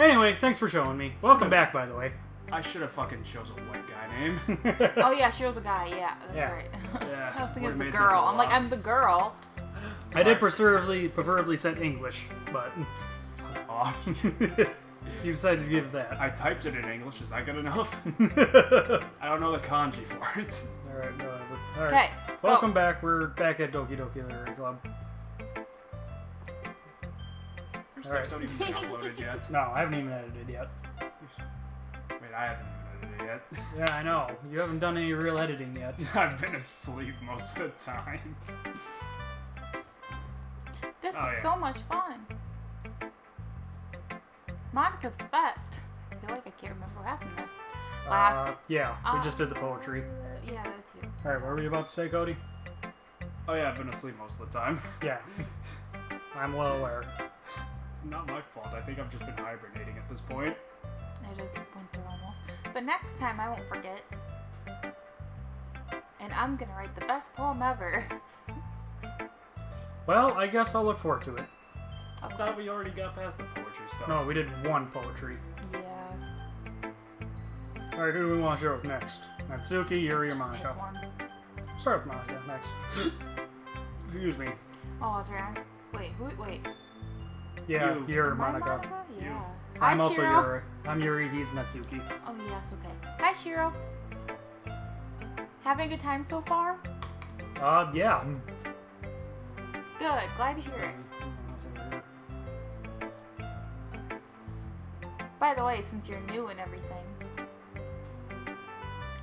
Anyway, thanks for showing me. Welcome back, by the way. I should have fucking chose a white guy name. Oh yeah, she was a guy. Yeah, that's Yeah. right. Yeah, I was thinking would've it's a made this a girl. I'm like, lot. I'm the girl. I did preferably send English, but Oh, you decided to give that. I typed it in English. Is that good enough? I don't know the kanji for it. Alright, whatever. Alright. Okay. Welcome back. We're back at Doki Doki Literary Club. First Alright. episode even been uploaded yet. No, I haven't even edited yet. Wait, I haven't even edited it Yeah, I know. You haven't done any real editing yet. yet. I've been asleep most of the time. This Oh, was yeah. so much fun. Monica's the best. I feel like I can't remember what happened next. Last. Yeah, we just did the poetry. Yeah, that too. Alright, what were you about to say, Cody? Oh yeah, I've been asleep most of the time. Yeah. I'm well aware. It's not my fault. I think I've just been hibernating at this point. I just went through almost. But next time I won't forget. And I'm gonna write the best poem ever. Well, I guess I'll look forward to it. I thought we already got past the poetry stuff. No, we did one poetry. Yeah. Alright, who do we want to show up next? Natsuki, Yuri, or Just Monica? pick one. Start with Monica next. Excuse me. Oh, that's right. Wait. Yeah, You. you're Am I Monica. Monica? You. Yeah. I'm Hi, also Shiro. Yuri. I'm Yuri, he's Natsuki. Oh, yes, okay. Hi, Shiro. Having a good time so far? Yeah. Good. Glad to hear it. By the way, since you're new and everything,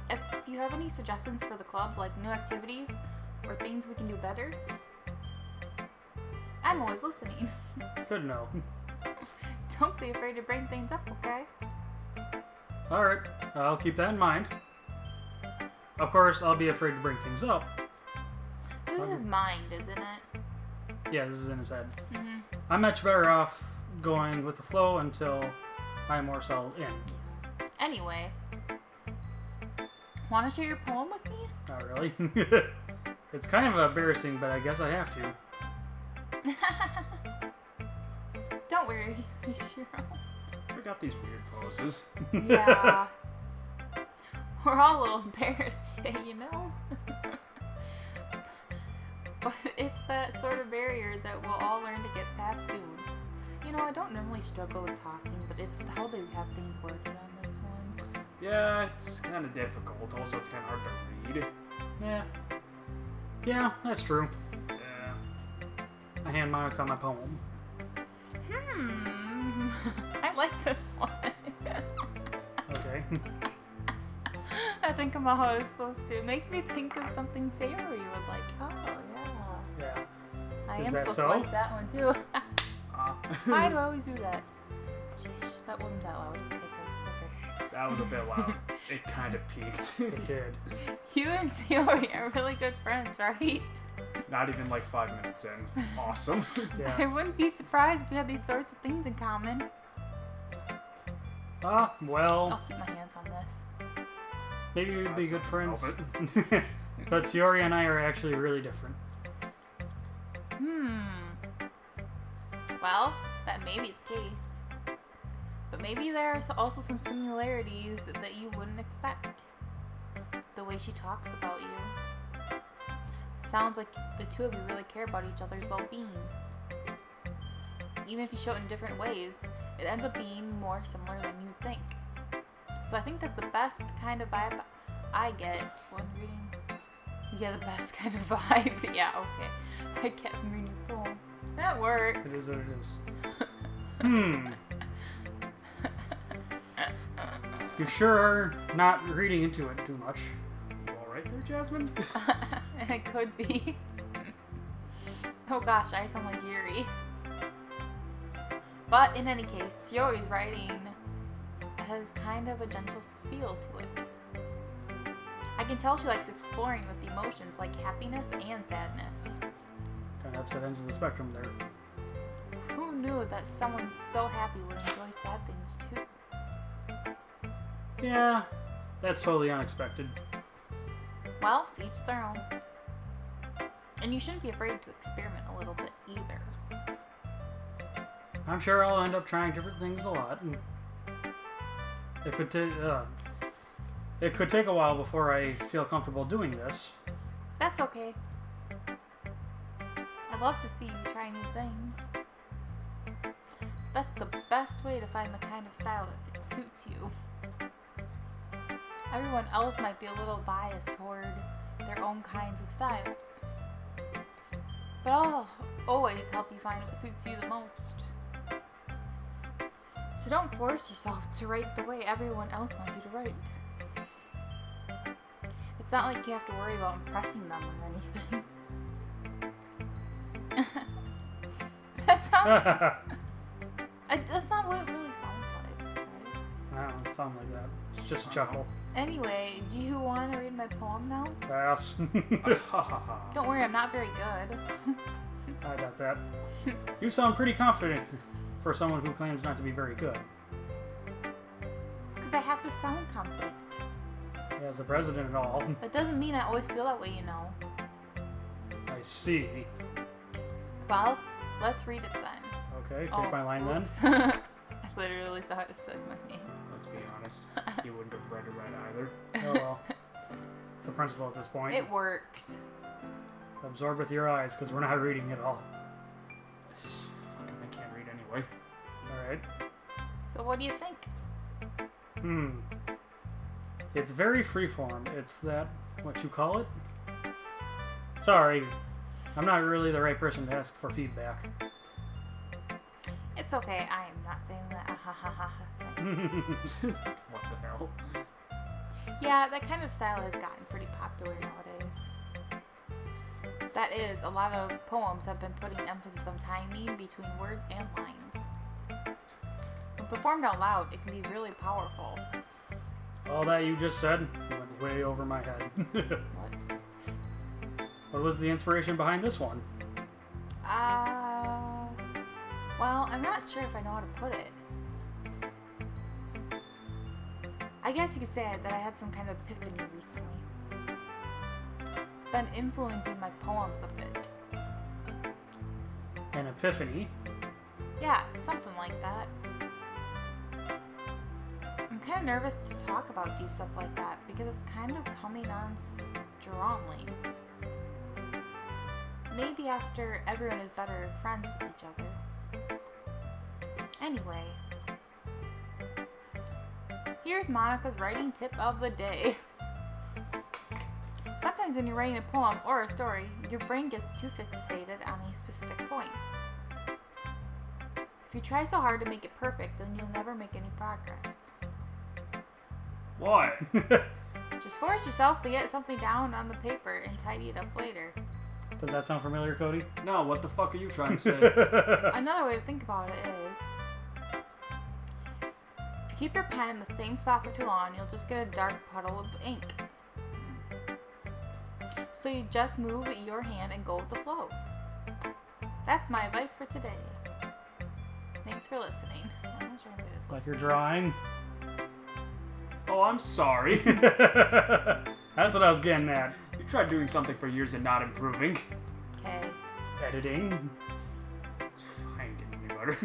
if you have any suggestions for the club, like new activities or things we can do better, I'm always listening. Good to know. Don't be afraid to bring things up, okay? Alright, I'll keep that in mind. Of course, I'll be afraid to bring things up. This is his mind, isn't it? Yeah, this is in his head. Mm-hmm. I'm much better off going with the flow until I'm more settled in. Anyway, want to share your poem with me? Not really. It's kind of embarrassing, but I guess I have to. Don't worry, Shiro. I forgot these weird poses. Yeah. We're all a little embarrassed today, you know? But it's that sort of barrier that we'll all learn to get past soon. You know, I don't normally struggle with talking, but it's how they have things worded on this one. Yeah, it's kind of difficult. Also, it's kind of hard to read. Yeah. Yeah, that's true. Yeah. I hand Monica my poem. I like this one. Okay. I think about how it's supposed to. It makes me think of something Sayori would like. Oh, yeah. Yeah. I Is am that supposed so? to like that one, too. Ah. Why do I always do that? Sheesh, that wasn't that loud. Okay, good. That was a bit loud. It kind of peaked. It did. You and Sayori are really good friends, right? Not even like 5 minutes in. Awesome. I Yeah. wouldn't be surprised if we had these sorts of things in common. Well, I'll keep my hands on this. maybe we'd be That's good not friends. gonna help But Sayori and I are actually really different. Well, that may be the case. But maybe there are also some similarities that you wouldn't expect. The way she talks about you. Sounds like the two of you really care about each other's well-being. Even if you show it in different ways, it ends up being more similar than you'd think. So I think that's the best kind of vibe I get when reading. Yeah, the best kind of vibe. Yeah, okay. I get when reading your poem. That works. It is what it is. You sure are not reading into it too much. You alright there, Jasmine? It could be. Oh gosh, I sound like Yuri. But in any case, Sayori's writing has kind of a gentle feel to it. I can tell she likes exploring with the emotions like happiness and sadness. Kind of upset ends of the spectrum there. Who knew that someone so happy would enjoy sad things too? Yeah, that's totally unexpected. Well, to each their own. And you shouldn't be afraid to experiment a little bit either. I'm sure I'll end up trying different things a lot. And it could take a while before I feel comfortable doing this. That's okay. I love to see you try new things. That's the best way to find the kind of style that suits you. Everyone else might be a little biased toward their own kinds of styles. But I'll always help you find what suits you the most. So don't force yourself to write the way everyone else wants you to write. It's not like you have to worry about impressing them or anything. That sounds... That's not what it really sounds like, right? I don't sound like that. It's just a chuckle. Anyway, do you want to read my poem now? Pass. Don't worry, I'm not very good. I got that. You sound pretty confident for someone who claims not to be very good. Because I have to sound confident. As the president and all. That doesn't mean I always feel that way, you know. I see. Well, let's read it then. Okay, take my line oops. then. I literally thought it said my name. Let's be honest. You wouldn't have read it right either. Oh well. It's the principle at this point. It works. Absorb with your eyes, because we're not reading it all. Fucking, I can't read anyway. Alright. So what do you think? It's very freeform. It's that... what you call it? Sorry. I'm not really the right person to ask for feedback. It's okay. I am not saying that. What the hell? Yeah, that kind of style has gotten pretty popular nowadays. That is, a lot of poems have been putting emphasis on timing between words and lines. When performed out loud, it can be really powerful. All that you just said went way over my head. What? What was the inspiration behind this one? Well, I'm not sure if I know how to put it. I guess you could say that I had some kind of epiphany recently. It's been influencing my poems a bit. An epiphany? Yeah, something like that. I'm kind of nervous to talk about deep stuff like that because it's kind of coming on strongly. Maybe after everyone is better friends with each other. Anyway, here's Monica's writing tip of the day. Sometimes when you're writing a poem or a story, your brain gets too fixated on a specific point. If you try so hard to make it perfect, then you'll never make any progress. What? Just force yourself to get something down on the paper and tidy it up later. Does that sound familiar, Cody? No, what the fuck are you trying to say? Another way to think about it is, if you keep your pen in the same spot for too long, you'll just get a dark puddle of ink. So you just move your hand and go with the flow. That's my advice for today. Thanks for listening. I'm not sure if it was Like you're drawing? Oh, I'm sorry. That's what I was getting at. You tried doing something for years and not improving. okay. Editing. I ain't getting any better.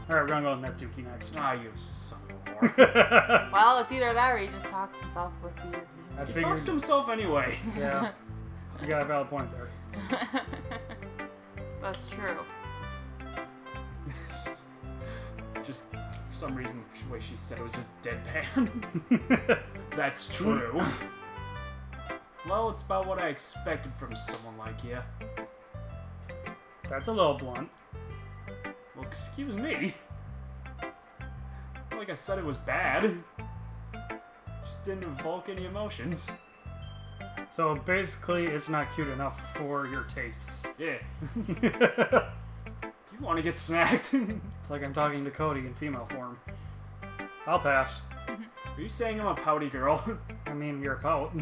Alright, we're gonna go with Netsuki next. Ah, you son of a whore. Well, it's either that or he just talks himself with you. I He figured. talks to himself anyway. Yeah. You got a valid point there. That's true. Just for some reason, the way she said it was just deadpan. That's true. Well, it's about what I expected from someone like you. That's a little blunt. Well, excuse me. It's not like I said it was bad. Just didn't evoke any emotions. So basically, it's not cute enough for your tastes. Yeah. You want to get snagged? It's like I'm talking to Cody in female form. I'll pass. Are you saying I'm a pouty girl? I mean, you're a pout.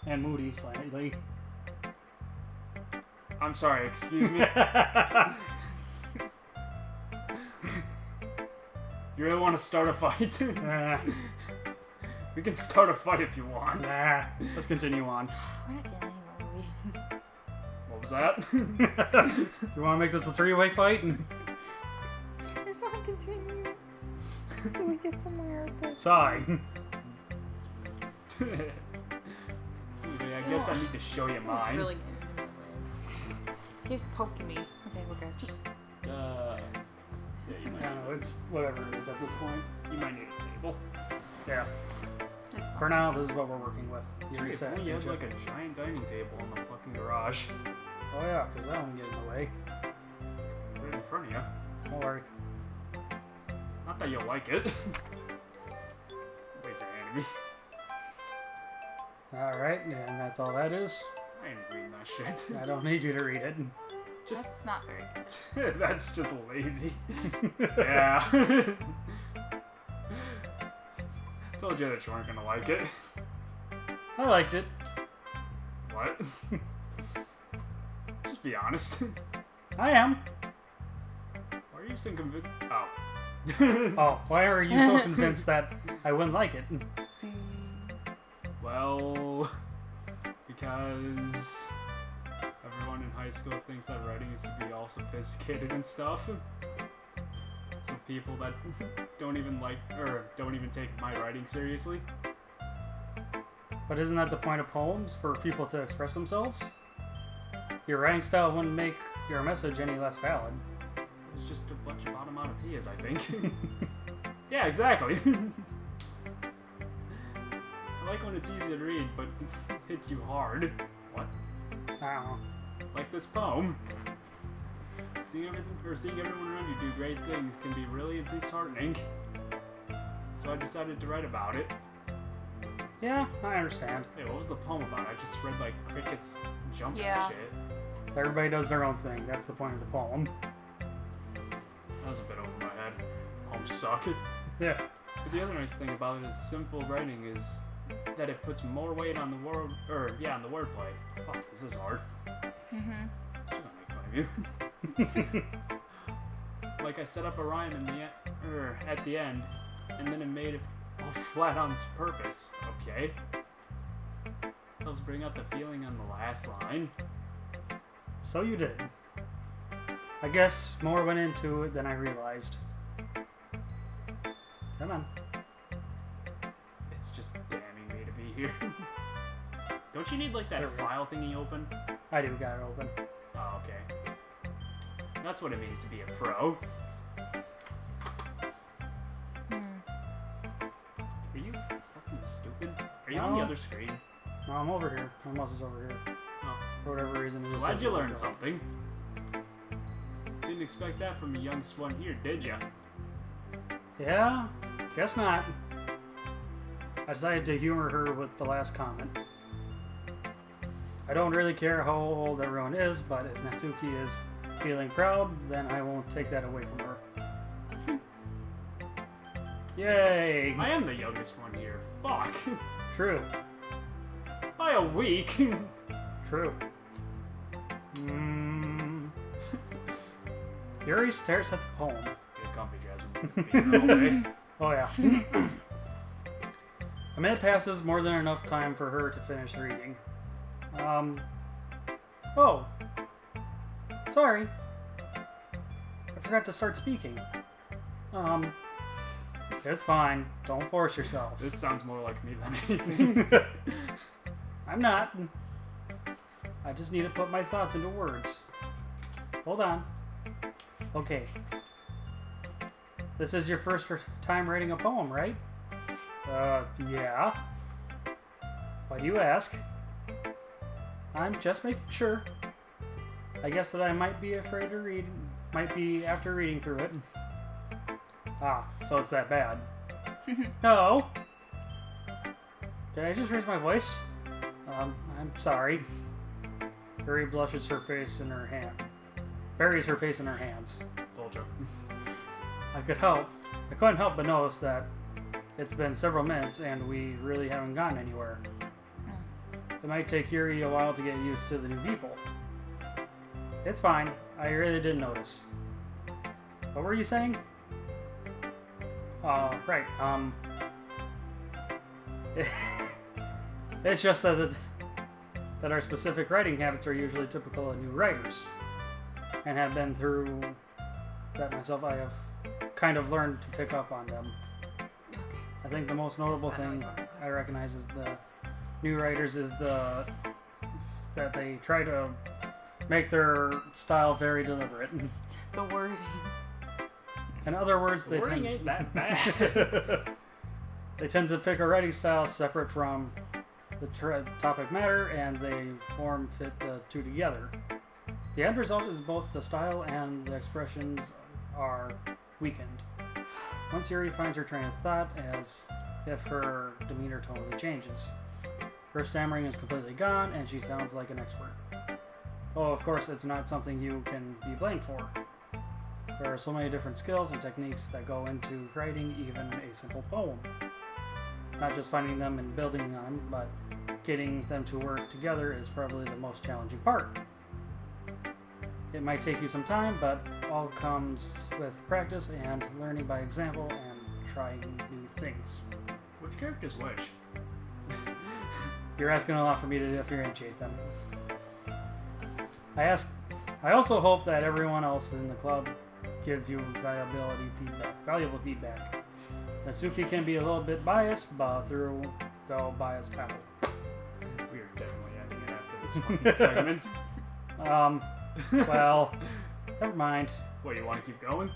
And moody slightly. I'm sorry, excuse me. You really want to start a fight? Nah, We can start a fight if you want. nah. Let's continue on. We're not getting anywhere. What was that? You want to make this a three-way fight? want to continue. So we get somewhere with this. Sigh. I guess I need to show you It's mine. really getting in my way. He's poking me. Okay, we're good. Just Yeah, you might, No, it's whatever it is at this point. you might need a table. Yeah. it's For fine. now, this is what we're working with. You If reset. only you had didn't like a giant dining table in the fucking garage. Oh yeah, because that won't get in the way. Put it in front of you. Don't worry. Not that you'll like it. Wait for enemy. Alright, and that's all that is. I ain't reading that shit. I don't need you to read it. Just That's not very good. that's just lazy. Yeah. Told you that you weren't gonna like it. I liked it. What? Just be honest. I am. Why are you so convinced? Oh. Oh, why are you so convinced that I wouldn't like it? See. Well, because everyone in high school thinks that writing is to be all sophisticated and stuff. So people that don't even like, or don't even take my writing seriously. But isn't that the point of poems? For people to express themselves? Your writing style wouldn't make your message any less valid. It's just a bunch of onomatopoeias, I think. Yeah, exactly. I like when it's easy to read, but hits you hard. What? I don't know. Like this poem. Seeing everyone around you do great things can be really disheartening. So I decided to write about it. Yeah, I understand. Hey, what was the poem about? I just read like crickets jumping Yeah. and shit. Everybody does their own thing. That's the point of the poem. That was a bit over my head. Poems suck. Yeah. But the other nice thing about it is simple writing is that it puts more weight on the word, on the wordplay. Fuck, this is hard. Mm-hmm. I'm still gonna make fun of you. Like I set up a rhyme in the at the end, and then it made it all flat on purpose. Okay. Helps bring out the feeling on the last line. So you did. I guess more went into it than I realized. Come on. It's just damning me to be here. Don't you need like that There we go. file thingy open? I do got it open. Oh, okay. That's what it means to be a pro. Are you fucking stupid? Are you on the No. other screen? No, I'm over here. My mouse is over here. Oh. For whatever reason, it just Glad says you window. learned something. Didn't expect that from a young one here, did ya? Yeah, guess not. I decided to humor her with the last comment. I don't really care how old everyone is, but if Natsuki is feeling proud, then I won't take that away from her. Yay! I am the youngest one here. Fuck. True. By a week. True. Yuri stares at the poem. Get comfy, Jasmine. Being here all day. Oh yeah. A minute passes, more than enough time for her to finish reading. Oh. Sorry. I forgot to start speaking. It's fine. Don't force yourself. This sounds more like me than anything. I'm not. I just need to put my thoughts into words. Hold on. Okay. This is your first time writing a poem, right? Yeah. Why do you ask? I'm just making sure. I guess that I might be afraid to read. Might be after reading through it. Ah, so it's that bad. No. Did I just raise my voice? I'm sorry. Barry blushes her face in her hand. Buries her face in her hands. Told you. I couldn't help but notice that it's been several minutes and we really haven't gotten anywhere. It might take Yuri a while to get used to the new people. It's fine. I really didn't notice. What were you saying? Right. It's just that our specific writing habits are usually typical of new writers, and have been through that myself. I have kind of learn to pick up on them. Okay. I think the most notable That's kinda thing like one of my I classes. recognize is the new writers is that they try to make their style very deliberate. The wording. In other words, The they wording tend ain't that bad. they tend to pick a writing style separate from the topic matter, and they fit the two together. The end result is both the style and the expressions are weakened. Once Yuri finds her train of thought, as if her demeanor totally changes. Her stammering is completely gone, and she sounds like an expert. Oh, of course, it's not something you can be blamed for. There are so many different skills and techniques that go into writing even a simple poem. Not just finding them and building them, but getting them to work together is probably the most challenging part. It might take you some time, but all comes with practice and learning by example and trying new things. Which character's which? You're asking a lot for me to differentiate them. I also hope that everyone else in the club gives you valuable feedback. Natsuki can be a little bit biased, but through the biased apple. We're definitely ending it after this fucking segment. Well, never mind. What, you want to keep going?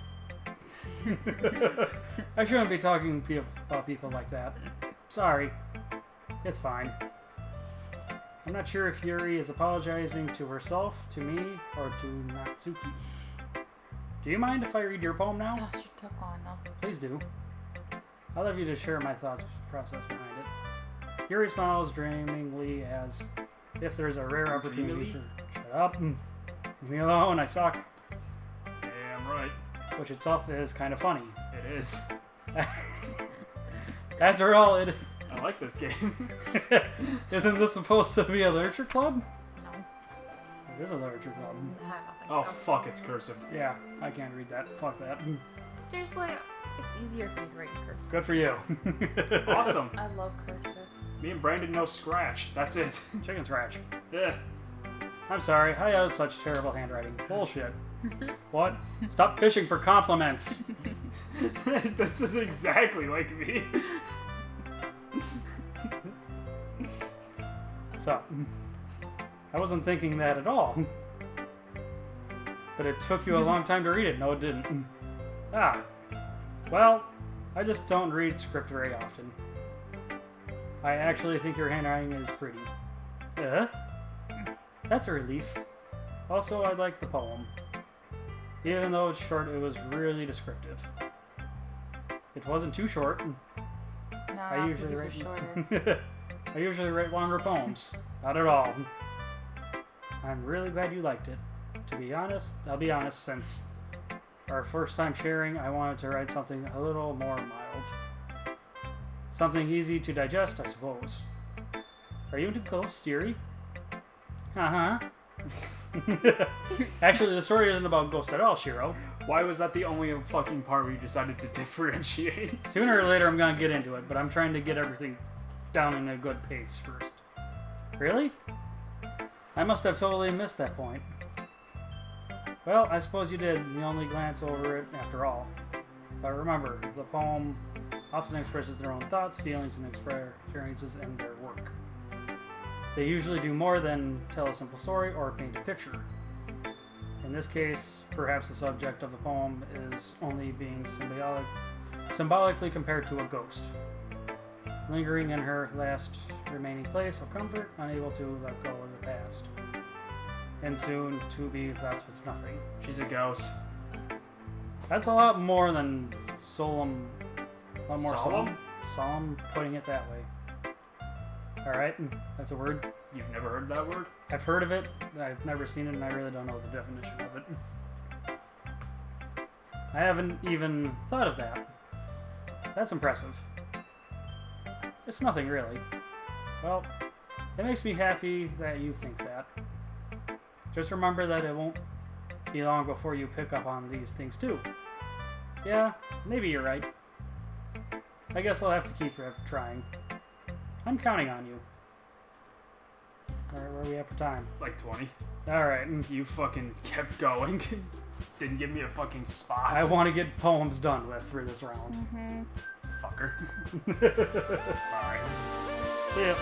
I shouldn't be talking about people like that. Sorry. It's fine. I'm not sure if Yuri is apologizing to herself, to me, or to Natsuki. Do you mind if I read your poem now? Gosh, you took on now. Please do. I'd love you to share my thoughts process behind it. Yuri smiles dreamingly as if there's a rare opportunity Dreamily? for... Shut up. Leave me alone, I suck. Damn right. Which itself is kind of funny. It is. After all, I like this game. isn't this supposed to be a literature club? No. It is a literature club. I don't think Oh so. fuck, it's cursive. Yeah, I can't read that. Fuck that. Seriously, it's easier for me to write in cursive. Good for you. Awesome. I love cursive. Me and Brandon know Scratch. That's it. Chicken scratch. Yeah. I'm sorry, I have such terrible handwriting. Bullshit. What? Stop fishing for compliments. This is exactly like me. So, I wasn't thinking that at all. But it took you a long time to read it. No, it didn't. Ah. Well, I just don't read script very often. I actually think your handwriting is pretty. That's a relief. Also, I like the poem. Even though it's short, it was really descriptive. It wasn't too short. No, I usually Natsuki's write just shorter. I usually write longer poems. Not at all. I'm really glad you liked it. To be honest, I'll be honest, since our first time sharing, I wanted to write something a little more mild. Something easy to digest, I suppose. Are you into ghosts, Yuri? Uh-huh. Actually, the story isn't about ghosts at all, Shiro. Why was that the only fucking part where you decided to differentiate? Sooner or later, I'm gonna get into it, but I'm trying to get everything down in a good pace first. Really? I must have totally missed that point. Well, I suppose you did. You only glance over it after all. But remember, the poem often expresses their own thoughts, feelings, and experiences in their work. They usually do more than tell a simple story or paint a picture. In this case, perhaps the subject of the poem is only being symbolically compared to a ghost, lingering in her last remaining place of comfort, unable to let go of the past, and soon to be left with nothing. She's a ghost. That's a lot more than solemn. A lot more Solemn? Solemn, putting it that way. Alright, that's a word. You've never heard that word? I've heard of it, I've never seen it, and I really don't know the definition of it. I haven't even thought of that. That's impressive. It's nothing really. Well, it makes me happy that you think that. Just remember that it won't be long before you pick up on these things too. Yeah, maybe you're right. I guess I'll have to keep trying. I'm counting on you. Alright, where are we at for time? Like 20. Alright. You fucking kept going. Didn't give me a fucking spot. I want to get poems done with through this round. Mm-hmm. Fucker. Bye. See ya.